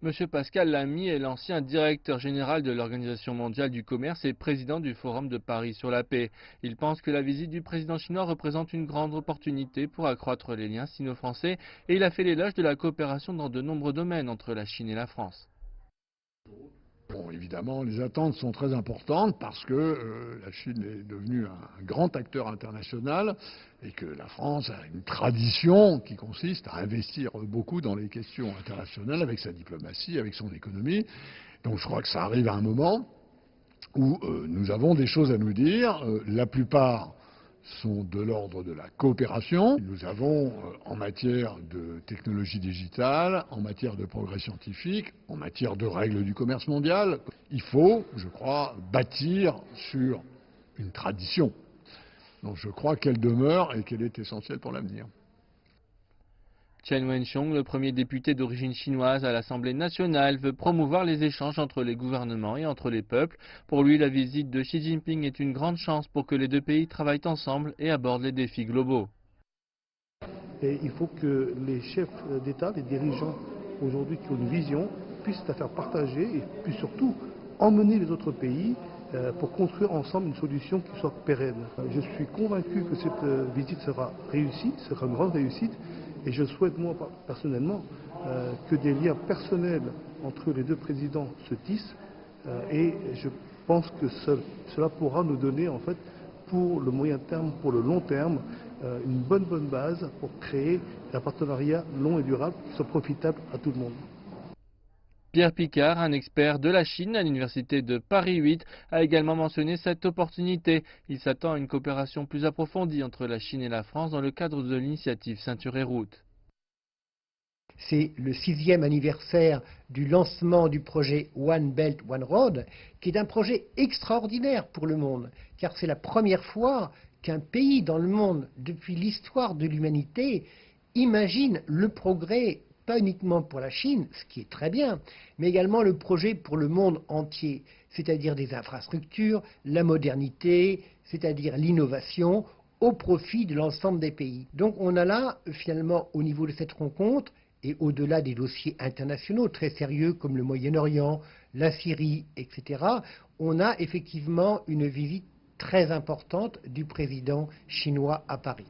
Monsieur Pascal Lamy est l'ancien directeur général de l'Organisation mondiale du commerce et président du Forum de Paris sur la paix. Il pense que la visite du président chinois représente une grande opportunité pour accroître les liens sino-français et il a fait l'éloge de la coopération dans de nombreux domaines entre la Chine et la France. Bon, évidemment, les attentes sont très importantes parce que la Chine est devenue un grand acteur international et que la France a une tradition qui consiste à investir beaucoup dans les questions internationales avec sa diplomatie, avec son économie. Donc je crois que ça arrive à un moment où nous avons des choses à nous dire. La plupart sont de l'ordre de la coopération. Nous avons, en matière de technologie digitale, en matière de progrès scientifique, en matière de règles du commerce mondial, il faut, je crois, bâtir sur une tradition. Donc je crois qu'elle demeure et qu'elle est essentielle pour l'avenir. Chen Wenxiong, le premier député d'origine chinoise à l'Assemblée nationale, veut promouvoir les échanges entre les gouvernements et entre les peuples. Pour lui, la visite de Xi Jinping est une grande chance pour que les deux pays travaillent ensemble et abordent les défis globaux. Et il faut que les chefs d'État, les dirigeants aujourd'hui qui ont une vision, puissent la faire partager et puis surtout emmener les autres pays pour construire ensemble une solution qui soit pérenne. Je suis convaincu que cette visite sera réussie, sera une grande réussite et je souhaite moi personnellement que des liens personnels entre les deux présidents se tissent et je pense que cela pourra nous donner en fait pour le moyen terme, pour le long terme, une bonne base pour créer un partenariat long et durable qui soit profitable à tout le monde. Pierre Picard, un expert de la Chine à l'université de Paris 8, a également mentionné cette opportunité. Il s'attend à une coopération plus approfondie entre la Chine et la France dans le cadre de l'initiative Ceinture et Route. C'est le 6e anniversaire du lancement du projet One Belt, One Road, qui est un projet extraordinaire pour le monde, car c'est la première fois qu'un pays dans le monde, depuis l'histoire de l'humanité, imagine le progrès, pas uniquement pour la Chine, ce qui est très bien, mais également le projet pour le monde entier, c'est-à-dire des infrastructures, la modernité, c'est-à-dire l'innovation, au profit de l'ensemble des pays. Donc on a là, finalement, au niveau de cette rencontre, et au-delà des dossiers internationaux très sérieux comme le Moyen-Orient, la Syrie, etc., on a effectivement une visite très importante du président chinois à Paris.